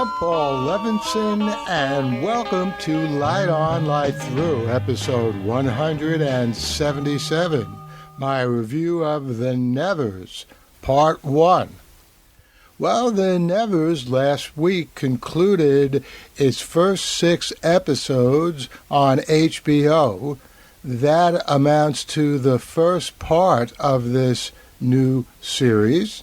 I'm Paul Levinson, and welcome to Light On, Light Through, episode 177, my review of The Nevers, Part 1. Well, The Nevers last week concluded its first 6 episodes on HBO. That amounts to the first part of this new series.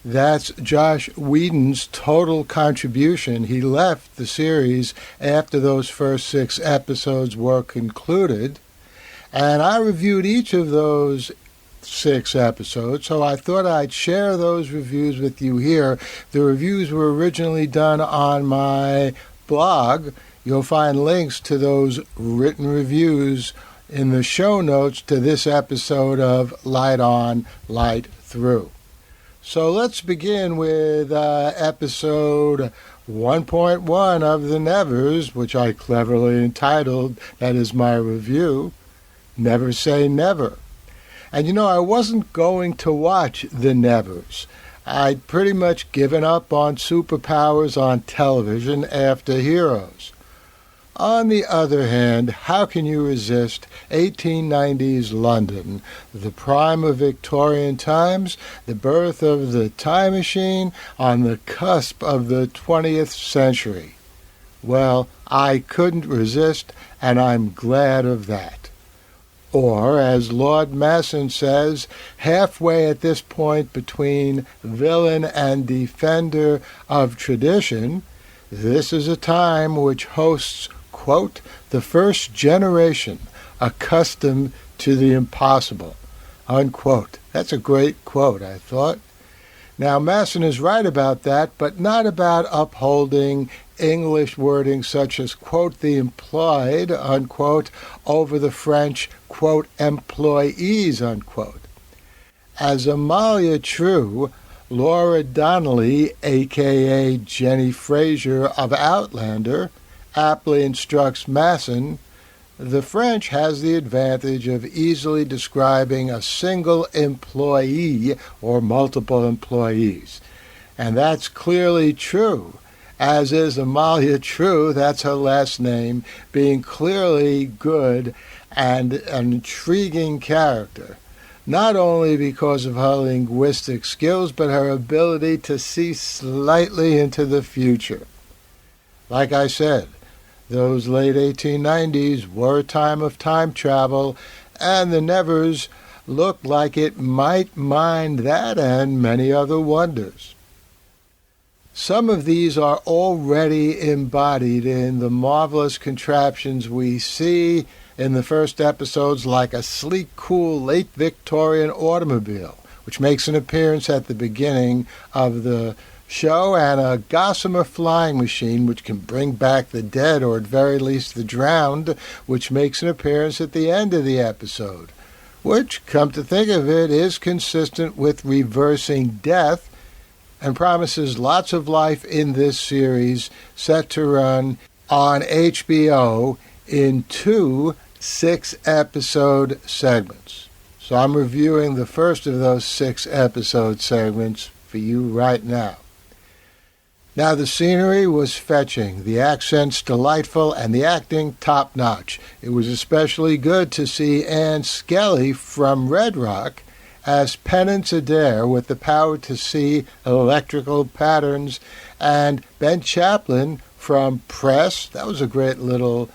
That's Joss Whedon's total contribution. He left the series after those first 6 episodes were concluded. And I reviewed each of those 6 episodes, so I thought I'd share those reviews with you here. The reviews were originally done on my blog. You'll find links to those written reviews in the show notes to this episode of Light On, Light Through. So let's begin with episode 1.1 of The Nevers, which I cleverly entitled, that is my review, Never Say Never. And you know, I wasn't going to watch The Nevers. I'd pretty much given up on superpowers on television after Heroes. On the other hand, how can you resist 1890s London, the prime of Victorian times, the birth of the time machine, on the cusp of the 20th century? Well, I couldn't resist, and I'm glad of that. Or, as Lord Masson says, halfway at this point between villain and defender of tradition, this is a time which hosts, quote, the first generation accustomed to the impossible, unquote. That's a great quote, I thought. Now, Masson is right about that, but not about upholding English wording such as, quote, the employed, unquote, over the French, quote, employees, unquote. As Amalia True, Laura Donnelly, a.k.a. Jenny Fraser of Outlander, aptly instructs Masson, the French has the advantage of easily describing a single employee or multiple employees. And that's clearly true, as is Amalia True, that's her last name, being clearly good and an intriguing character, not only because of her linguistic skills, but her ability to see slightly into the future. Like I said, those late 1890s were a time of time travel, and The Nevers looked like it might mind that and many other wonders. Some of these are already embodied in the marvelous contraptions we see in the first episodes, like a sleek, cool, late Victorian automobile, which makes an appearance at the beginning of the show, and a gossamer flying machine which can bring back the dead, or at very least the drowned, which makes an appearance at the end of the episode, which, come to think of it, is consistent with reversing death and promises lots of life in this series, set to run on HBO in 2 6-episode segments. So I'm reviewing the first of those 6-episode segments for you right now. Now, the scenery was fetching, the accents delightful, and the acting top-notch. It was especially good to see Anne Skelly from Red Rock as Penance Adair with the power to see electrical patterns, and Ben Chaplin from Press, that was a great little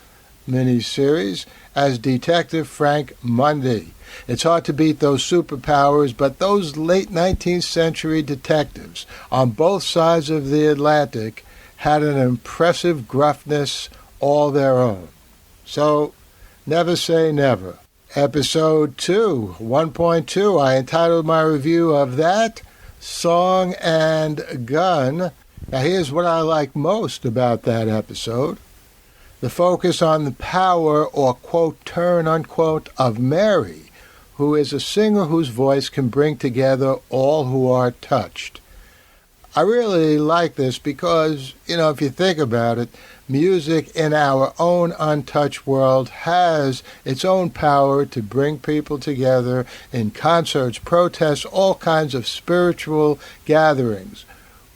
mini-series, as Detective Frank Mundy. It's hard to beat those superpowers, but those late 19th century detectives on both sides of the Atlantic had an impressive gruffness all their own. So, never say never. Episode 2, 1.2, I entitled my review of that, Song and Gun. Now here's what I like most about that episode. The focus on the power, or quote, turn, unquote, of Mary, who is a singer whose voice can bring together all who are touched. I really like this because, if you think about it, music in our own untouched world has its own power to bring people together in concerts, protests, all kinds of spiritual gatherings.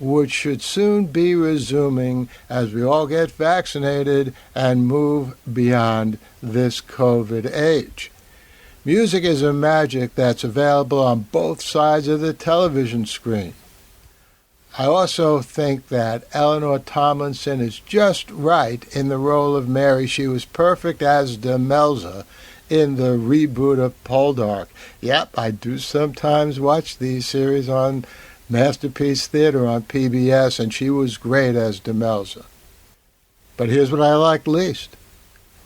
which should soon be resuming as we all get vaccinated and move beyond this COVID age. Music is a magic that's available on both sides of the television screen. I also think that Eleanor Tomlinson is just right in the role of Mary. She was perfect as Demelza in the reboot of Poldark. Yep, I do sometimes watch these series on Masterpiece Theater on PBS, and she was great as Demelza. But here's what I liked least.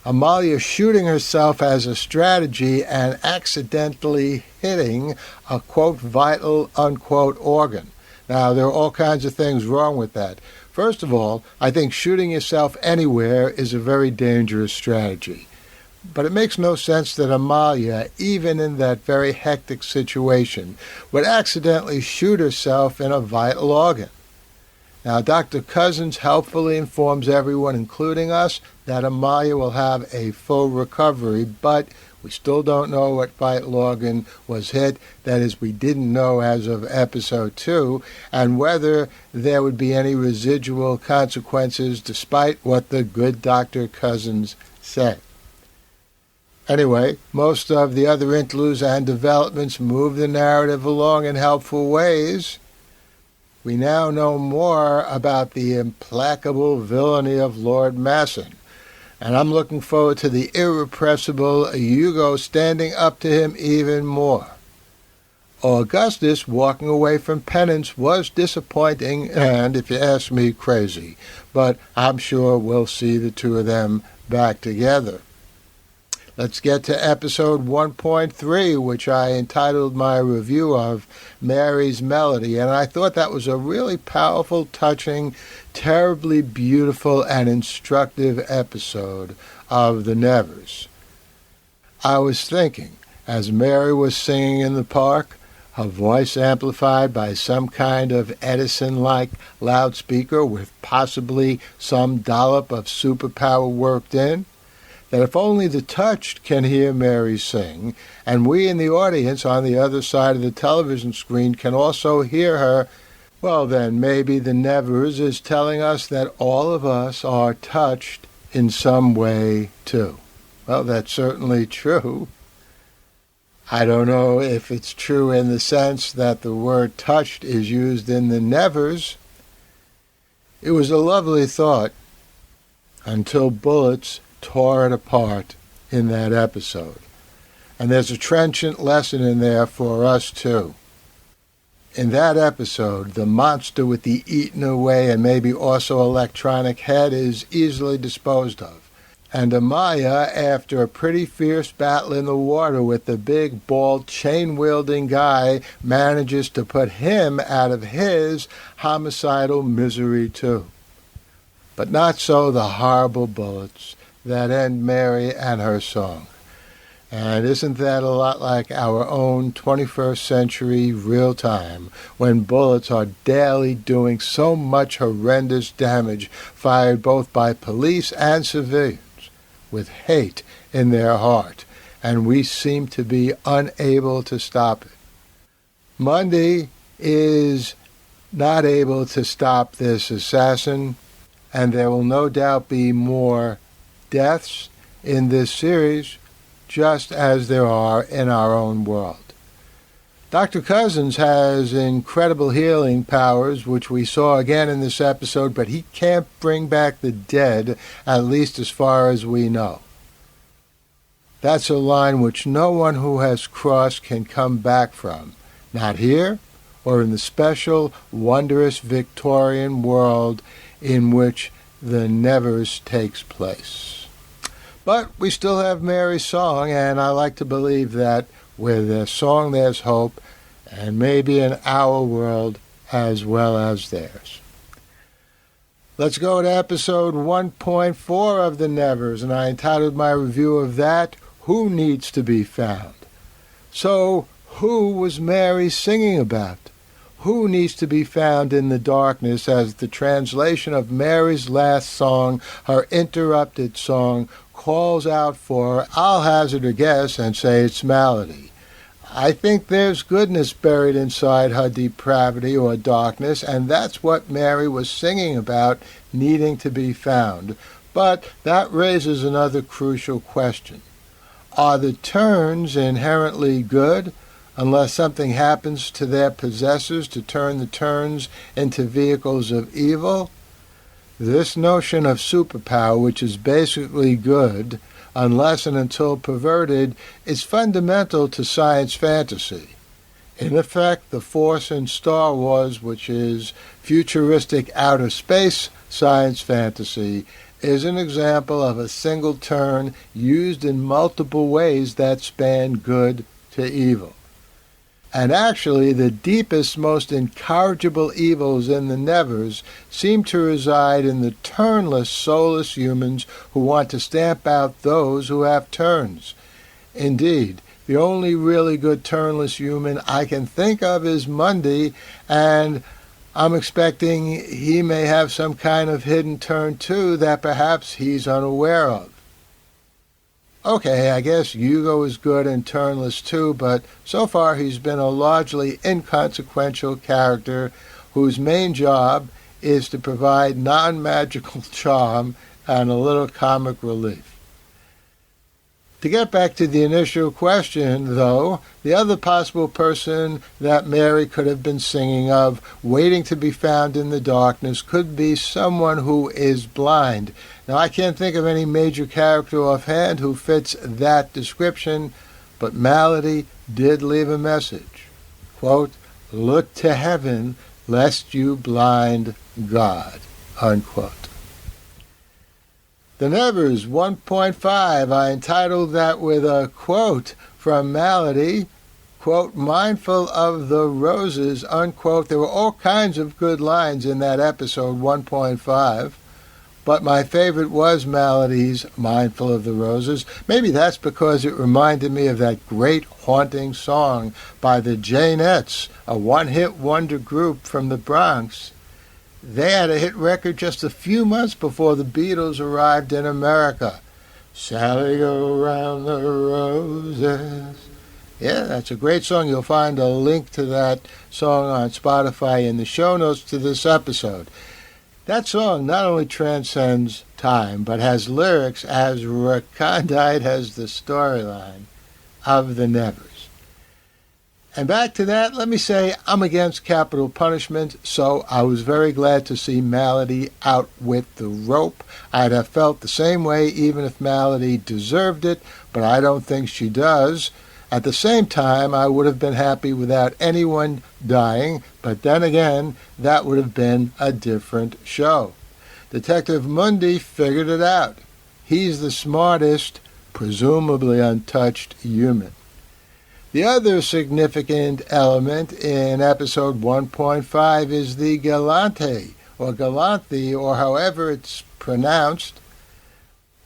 Amalia shooting herself as a strategy and accidentally hitting a, quote, vital, unquote, organ. Now, there are all kinds of things wrong with that. First of all, I think shooting yourself anywhere is a very dangerous strategy. But it makes no sense that Amalia, even in that very hectic situation, would accidentally shoot herself in a vital organ. Now, Dr. Cousins helpfully informs everyone, including us, that Amalia will have a full recovery, but we still don't know what vital organ was hit. That is, we didn't know as of episode 2, and whether there would be any residual consequences despite what the good Dr. Cousins said. Anyway, most of the other interludes and developments move the narrative along in helpful ways. We now know more about the implacable villainy of Lord Masson, and I'm looking forward to the irrepressible Hugo standing up to him even more. Augustus walking away from penance was disappointing and, if you ask me, crazy, but I'm sure we'll see the two of them back together. Let's get to episode 1.3, which I entitled my review of Mary's Melody, and I thought that was a really powerful, touching, terribly beautiful, and instructive episode of The Nevers. I was thinking, as Mary was singing in the park, her voice amplified by some kind of Edison-like loudspeaker with possibly some dollop of superpower worked in, that if only the touched can hear Mary sing, and we in the audience on the other side of the television screen can also hear her, well then maybe the Nevers is telling us that all of us are touched in some way too. Well, that's certainly true. I don't know if it's true in the sense that the word touched is used in the Nevers. It was a lovely thought until bullets tore it apart in that episode. And there's a trenchant lesson in there for us too. In that episode, the monster with the eaten away and maybe also electronic head is easily disposed of. And Amaya, after a pretty fierce battle in the water with the big, bald, chain-wielding guy, manages to put him out of his homicidal misery too. But not so the horrible bullets that end Mary and her song. And isn't that a lot like our own 21st century real time, when bullets are daily doing so much horrendous damage, fired both by police and civilians, with hate in their heart, and we seem to be unable to stop it. Monday is not able to stop this assassin, and there will no doubt be more deaths in this series, just as there are in our own world. Dr. Cousins has incredible healing powers, which we saw again in this episode, but he can't bring back the dead, at least as far as we know. That's a line which no one who has crossed can come back from, not here or in the special, wondrous Victorian world in which the Nevers takes place. But we still have Mary's song, and I like to believe that with a song there's hope, and maybe in our world as well as theirs. Let's go to episode 1.4 of The Nevers, and I entitled my review of that, Who Needs to Be Found? So, who was Mary singing about? Who needs to be found in the darkness, as the translation of Mary's last song, her interrupted song, calls out for? I'll hazard a guess and say it's Melody. I think there's goodness buried inside her depravity or darkness, and that's what Mary was singing about, needing to be found. But that raises another crucial question. Are the Terns inherently good, unless something happens to their possessors to turn the Terns into vehicles of evil? This notion of superpower, which is basically good, unless and until perverted, is fundamental to science fantasy. In effect, the Force in Star Wars, which is futuristic outer space science fantasy, is an example of a single turn used in multiple ways that span good to evil. And actually, the deepest, most incorrigible evils in the Nevers seem to reside in the turnless, soulless humans who want to stamp out those who have turns. Indeed, the only really good turnless human I can think of is Mundy, and I'm expecting he may have some kind of hidden turn too that perhaps he's unaware of. Okay, I guess Hugo is good and turnless too, but so far he's been a largely inconsequential character whose main job is to provide non-magical charm and a little comic relief. To get back to the initial question, though, the other possible person that Mary could have been singing of, waiting to be found in the darkness, could be someone who is blind. Now, I can't think of any major character offhand who fits that description, but Malady did leave a message. Quote, "Look to heaven, lest you blind God." Unquote. The Nevers 1.5, I entitled that with a quote from Malady, quote, "mindful of the roses," unquote. There were all kinds of good lines in that episode 1.5, but my favorite was Malady's "mindful of the roses." Maybe that's because it reminded me of that great haunting song by the Janettes, a one-hit wonder group from the Bronx. They had a hit record just a few months before the Beatles arrived in America. "Sally, go round the roses." Yeah, that's a great song. You'll find a link to that song on Spotify in the show notes to this episode. That song not only transcends time, but has lyrics as recondite as the storyline of the Nevers. And back to that, let me say I'm against capital punishment, so I was very glad to see Malady out with the rope. I'd have felt the same way even if Malady deserved it, but I don't think she does. At the same time, I would have been happy without anyone dying, but then again, that would have been a different show. Detective Mundy figured it out. He's the smartest, presumably untouched human. The other significant element in episode 1.5 is the Galante, or Galanthe, or however it's pronounced.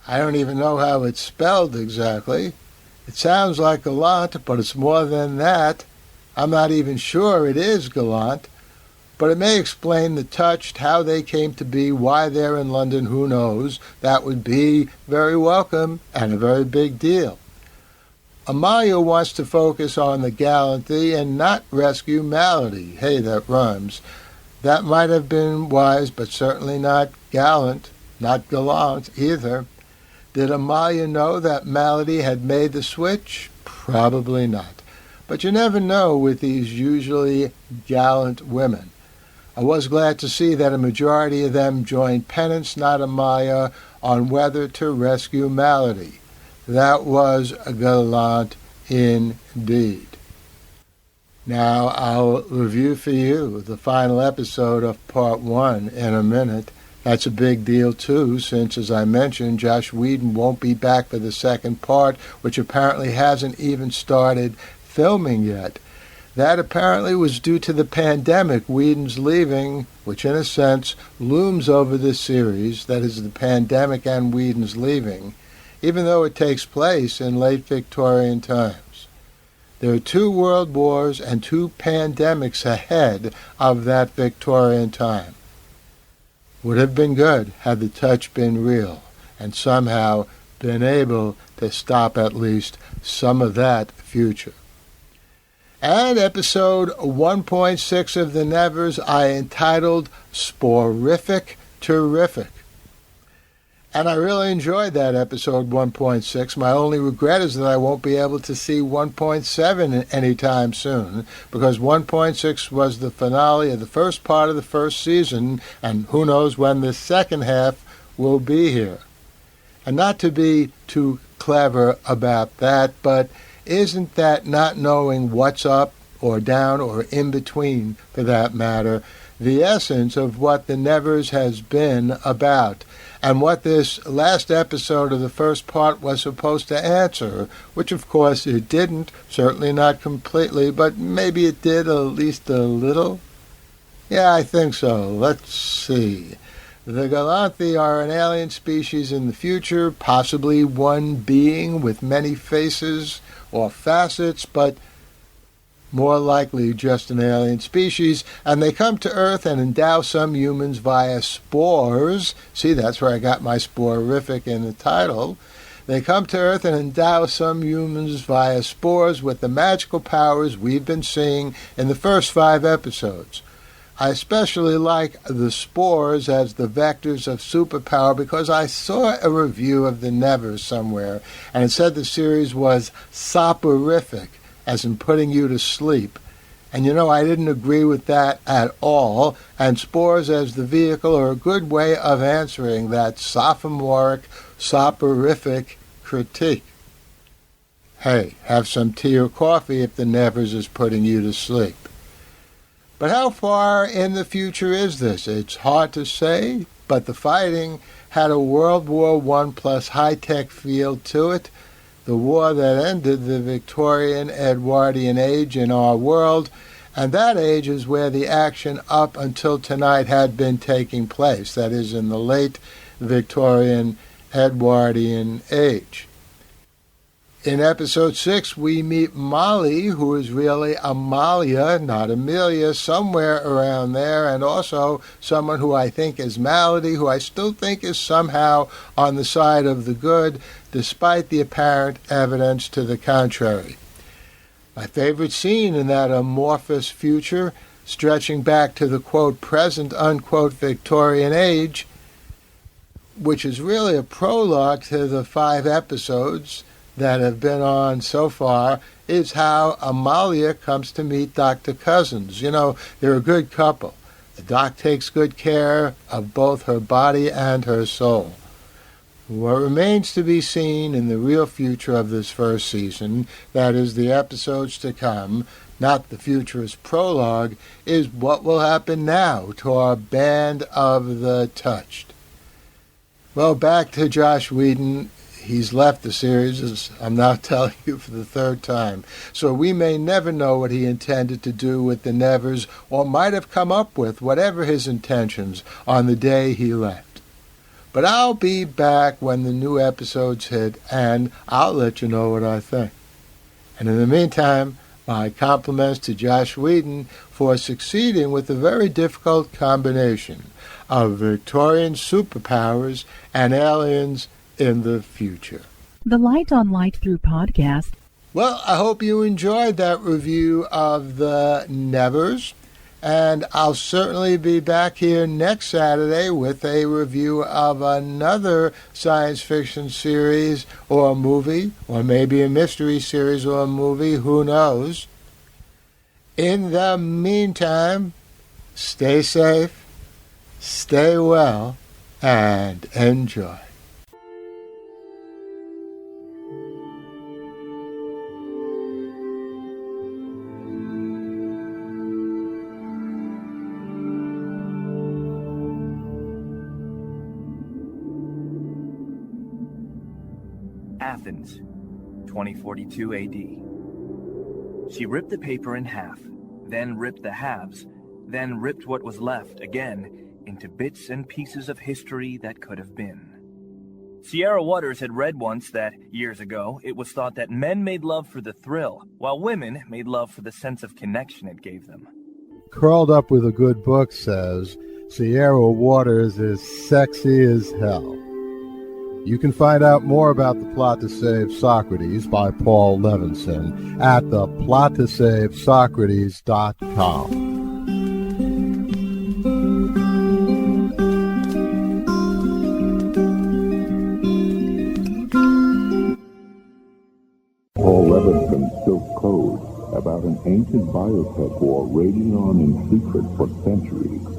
I don't even know how it's spelled exactly. It sounds like gallant, but it's more than that. I'm not even sure it is gallant, but it may explain the Touched, how they came to be, why they're in London, who knows. That would be very welcome and a very big deal. Amalia wants to focus on the Galanthe and not rescue Malady. Hey, that rhymes. That might have been wise, but certainly not gallant, not gallant either. Did Amalia know that Malady had made the switch? Probably not. But you never know with these usually gallant women. I was glad to see that a majority of them joined Penance, not Amalia, on whether to rescue Malady. That was gallant indeed. Now I'll review for you the final episode of Part 1 in a minute. That's a big deal too, since, as I mentioned, Joss Whedon won't be back for the second part, which apparently hasn't even started filming yet. That apparently was due to the pandemic, Whedon's leaving, which in a sense looms over this series, that is, the pandemic and Whedon's leaving, even though it takes place in late Victorian times. There are 2 world wars and 2 pandemics ahead of that Victorian time. Would have been good had the touch been real and somehow been able to stop at least some of that future. And episode 1.6 of The Nevers I entitled Sporific Terrific. And I really enjoyed that episode 1.6. My only regret is that I won't be able to see 1.7 anytime soon, because 1.6 was the finale of the first part of the first season, and who knows when the second half will be here. And not to be too clever about that, but isn't that not knowing what's up or down or in between, for that matter, the essence of what The Nevers has been about, and what this last episode of the first part was supposed to answer, which of course it didn't, certainly not completely, but maybe it did at least a little? Yeah, I think so. Let's see. The Galanthi are an alien species in the future, possibly one being with many faces or facets, but more likely just an alien species, and they come to Earth and endow some humans via spores. See, that's where I got my sporific in the title. They come to Earth and endow some humans via spores with the magical powers we've been seeing in the first 5 episodes. I especially like the spores as the vectors of superpower because I saw a review of The Nevers somewhere, and it said the series was soporific, as in putting you to sleep. And I didn't agree with that at all, and spores as the vehicle are a good way of answering that sophomoric, soporific critique. Hey, have some tea or coffee if The Nevers is putting you to sleep. But how far in the future is this? It's hard to say, but the fighting had a World War I plus high-tech feel to it, the war that ended the Victorian Edwardian age in our world, and that age is where the action up until tonight had been taking place, that is, in the late Victorian Edwardian age. In episode 6, we meet Molly, who is really Amalia, not Amelia, somewhere around there, and also someone who I think is Malady, who I still think is somehow on the side of the good, despite the apparent evidence to the contrary. My favorite scene in that amorphous future, stretching back to the, quote, present, unquote, Victorian age, which is really a prologue to the 5 episodes that have been on so far, is how Amalia comes to meet Dr. Cousins. They're a good couple. The doc takes good care of both her body and her soul. What remains to be seen in the real future of this first season, that is, the episodes to come, not the futurist prologue, is what will happen now to our band of the touched. Well, back to Joss Whedon. He's left the series, as I'm now telling you for the 3rd time. So we may never know what he intended to do with The Nevers, or might have come up with, whatever his intentions, on the day he left. But I'll be back when the new episodes hit, and I'll let you know what I think. And in the meantime, my compliments to Joss Whedon for succeeding with the very difficult combination of Victorian superpowers and aliens in the future. The Light on Light Through podcast. Well, I hope you enjoyed that review of The Nevers, and I'll certainly be back here next Saturday with a review of another science fiction series or a movie, or maybe a mystery series or a movie, who knows. In the meantime, stay safe, stay well, and enjoy. Athens, 2042 AD. She ripped the paper in half, then ripped the halves, then ripped what was left again into bits and pieces of history that could have been. Sierra Waters had read once that, years ago, it was thought that men made love for the thrill, while women made love for the sense of connection it gave them. Curled Up with a Good Book says, Sierra Waters is sexy as hell. You can find out more about the plot to save Socrates by Paul Levinson at theplot2savesocrates.com. Paul Levinson's Silk Code, about an ancient biotech war raging on in secret for centuries.